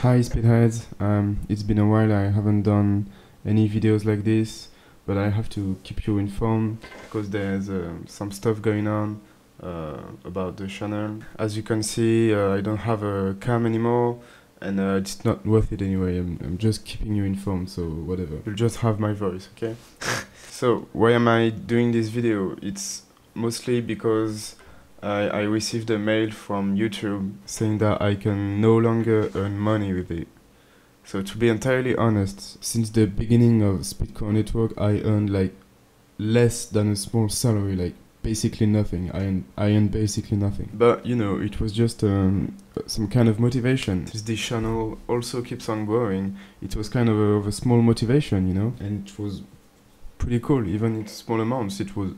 Hi Speedheads, it's been a while I haven't done any videos like this, but I have to keep you informed because there's some stuff going on about the channel. As you can see, I don't have a cam anymore and it's not worth it anyway. I'm just keeping you informed, so whatever. You'll just have my voice, okay? So, why am I doing this video? It's mostly because I received a mail from YouTube saying that I can no longer earn money with it. So to be entirely honest, since the beginning of Speedcore network, I earned like less than a small salary, like basically nothing. I earned basically nothing. But you know, it was just some kind of motivation. Since this channel also keeps on growing, it was kind of a small motivation, you know, and it was pretty cool. Even in small amounts, it was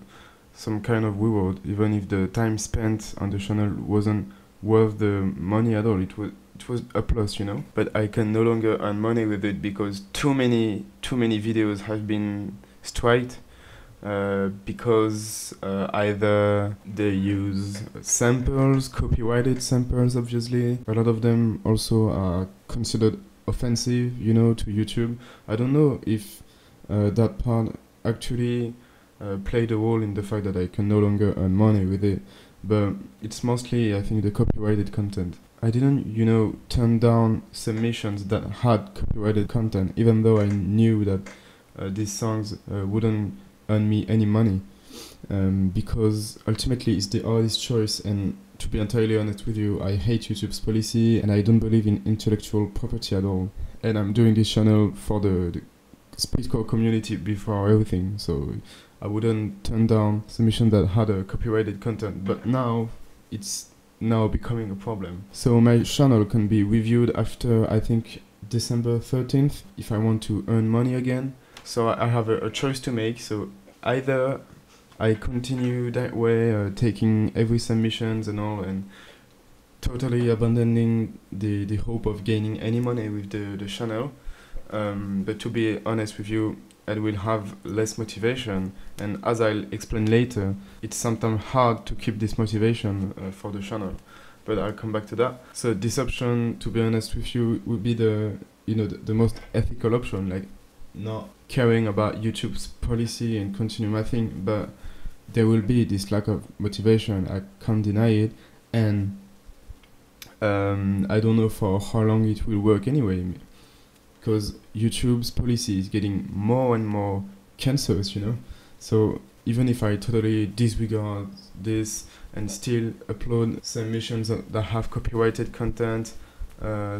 some kind of reward, even if the time spent on the channel wasn't worth the money at all. It was a plus, you know. But I can no longer earn money with it because too many videos have been striked because either they use samples, copyrighted samples, obviously. A lot of them also are considered offensive, you know, to YouTube. I don't know if that part actually played a role in the fact that I can no longer earn money with it, but it's mostly, I think, the copyrighted content. I didn't, you know, turn down submissions that had copyrighted content, even though I knew that these songs wouldn't earn me any money, because ultimately it's the artist's choice, and to be entirely honest with you, I hate YouTube's policy, and I don't believe in intellectual property at all. And I'm doing this channel for the Speedcore community before everything, so I wouldn't turn down submission that had a copyrighted content, but now it's now becoming a problem. So my channel can be reviewed after, I think, December 13th if I want to earn money again. So I have a choice to make. So either I continue that way, taking every submissions and all, and totally abandoning the hope of gaining any money with the channel. But to be honest with you, I will have less motivation, and as I'll explain later, it's sometimes hard to keep this motivation for the channel, but I'll come back to that. So this option, to be honest with you, would be the most ethical option, like not caring about YouTube's policy and continue my thing, but there will be this lack of motivation, I can't deny it, and I don't know for how long it will work anyway, because YouTube's policy is getting more and more cancerous, you know. So even if I totally disregard this and still upload submissions that have copyrighted content,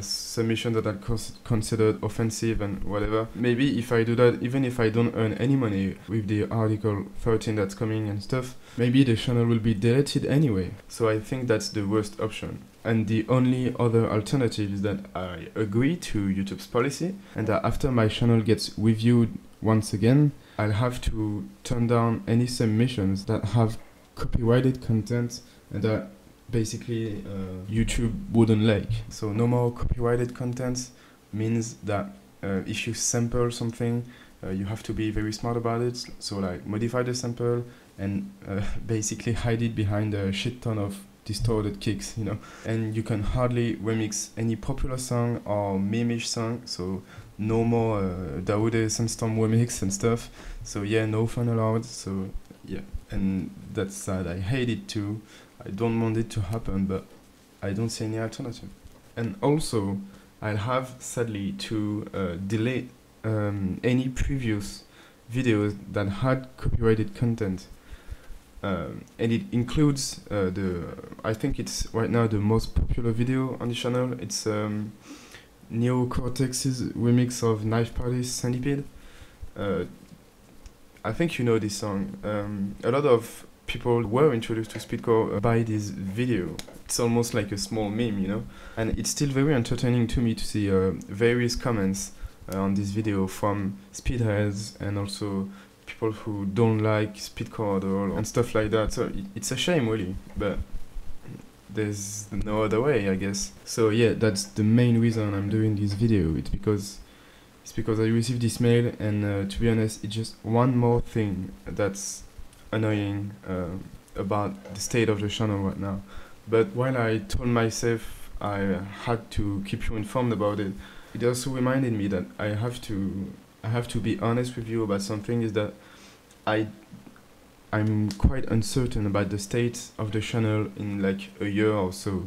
submissions that are considered offensive and whatever, maybe if I do that, even if I don't earn any money with the Article 13 that's coming and stuff, maybe the channel will be deleted anyway. So I think that's the worst option. And the only other alternative is that I agree to YouTube's policy, and that after my channel gets reviewed once again, I'll have to turn down any submissions that have copyrighted content and that basically YouTube wouldn't like. So no more copyrighted content means that if you sample something, you have to be very smart about it. So like modify the sample and basically hide it behind a shit ton of distorted kicks, you know. And you can hardly remix any popular song or meme-ish song, so no more Dawoode Sandstorm remix and stuff. So yeah, no fun allowed. So yeah, and that's sad. I hate it too. I don't want it to happen, but I don't see any alternative. And also, I'll have sadly to delete any previous videos that had copyrighted content. And it includes I think it's right now the most popular video on the channel. It's Neo Cortex's remix of Knife Party's Centipede. I think you know this song. A lot of people were introduced to Speedcore by this video. It's almost like a small meme, you know, and it's still very entertaining to me to see various comments on this video from speedheads and also people who don't like Speedcore at all and stuff like that. So it's a shame really, but there's no other way, I guess. So yeah, that's the main reason I'm doing this video. It's because I received this mail, and to be honest, it's just one more thing that's annoying about the state of the channel right now. But while I told myself I had to keep you informed about it. It also reminded me that I have to be honest with you about something, is that I I'm quite uncertain about the state of the channel in like a year or so.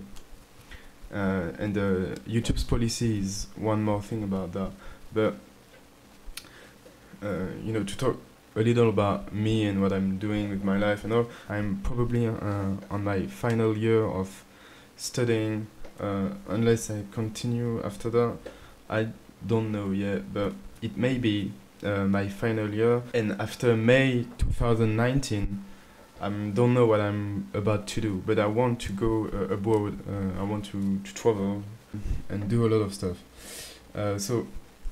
And YouTube's policy is one more thing about that. But to talk a little about me and what I'm doing with my life and all, I'm probably on my final year of studying. Unless I continue after that, I don't know yet. But it may be my final year, and after May 2019, I don't know what I'm about to do, but I want to go abroad. I want to travel and do a lot of stuff. So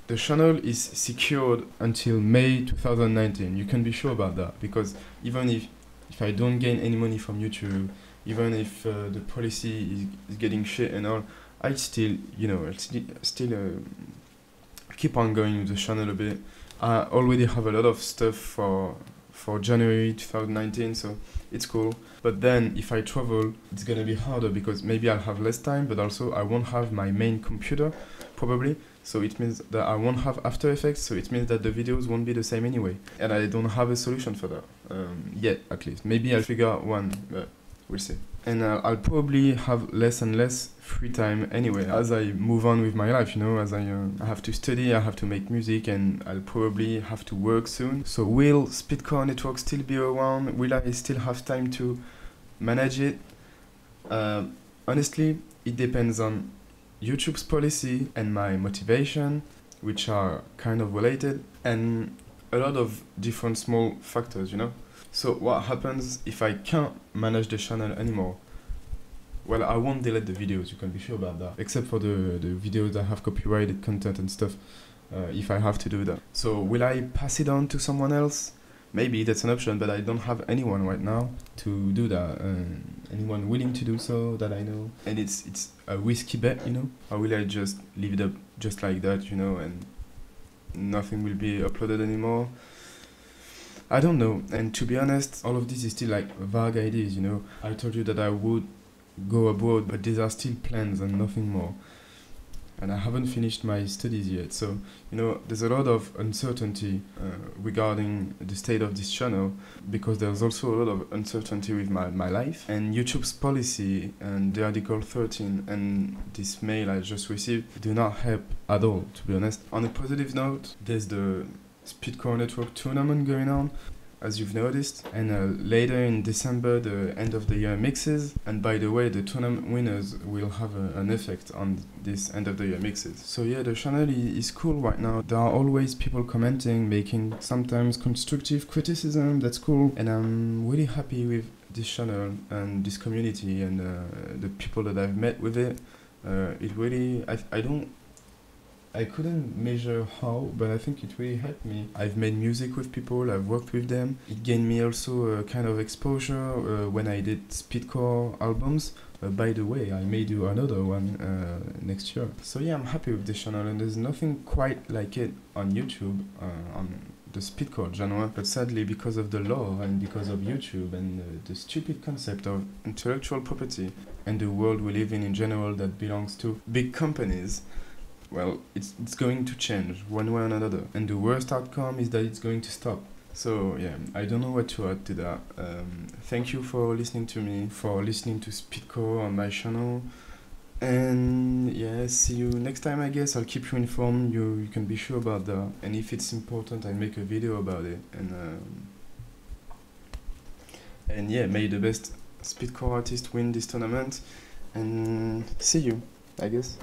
the channel is secured until May 2019. You can be sure about that, because even if I don't gain any money from YouTube, even if the policy is getting shit and all, I still, keep on going with the channel a bit. I already have a lot of stuff for January 2019, so it's cool. But then if I travel, it's gonna be harder, because maybe I'll have less time, but also I won't have my main computer, probably. So it means that I won't have After Effects, so it means that the videos won't be the same anyway. And I don't have a solution for that, yet at least. Maybe I'll figure out one, but we'll see. And I'll probably have less and less free time anyway as I move on with my life, as I have to study, I have to make music, and I'll probably have to work soon. So will Speedcore Network still be around? Will I still have time to manage it? Honestly, it depends on YouTube's policy and my motivation, which are kind of related, and a lot of different small factors, So what happens if I can't manage the channel anymore? Well, I won't delete the videos, you can be sure about that. Except for the videos that have copyrighted content and stuff, if I have to do that. So will I pass it on to someone else? Maybe that's an option, but I don't have anyone right now to do that. Anyone willing to do so that I know. And it's a risky bet, Or will I just leave it up just like that, and nothing will be uploaded anymore? I don't know, and to be honest, all of this is still like vague ideas, I told you that I would go abroad, but these are still plans and nothing more. And I haven't finished my studies yet, so, there's a lot of uncertainty regarding the state of this channel, because there's also a lot of uncertainty with my life. And YouTube's policy and the Article 13 and this mail I just received do not help at all, to be honest. On a positive note, there's the Speedcore Network tournament going on, as you've noticed, and later in December the end of the year mixes, and by the way, the tournament winners will have an effect on this end of the year mixes. So yeah, the channel is cool right now. There are always people commenting, making sometimes constructive criticism. That's cool, and I'm really happy with this channel and this community and the people that I've met with it. It really, I couldn't measure how, but I think it really helped me. I've made music with people, I've worked with them. It gained me also a kind of exposure when I did Speedcore albums. By the way, I may do another one next year. So yeah, I'm happy with this channel, and there's nothing quite like it on YouTube, on the Speedcore genre. But sadly, because of the law and because of YouTube and the stupid concept of intellectual property and the world we live in general that belongs to big companies, well, it's going to change one way or another, and the worst outcome is that it's going to stop. So yeah, I don't know what to add to that. Thank you for listening to me, for listening to Speedcore on my channel, and yeah, see you next time. I guess I'll keep you informed. You can be sure about that, and if it's important, I'll make a video about it. And yeah, may the best Speedcore artist win this tournament, and see you, I guess.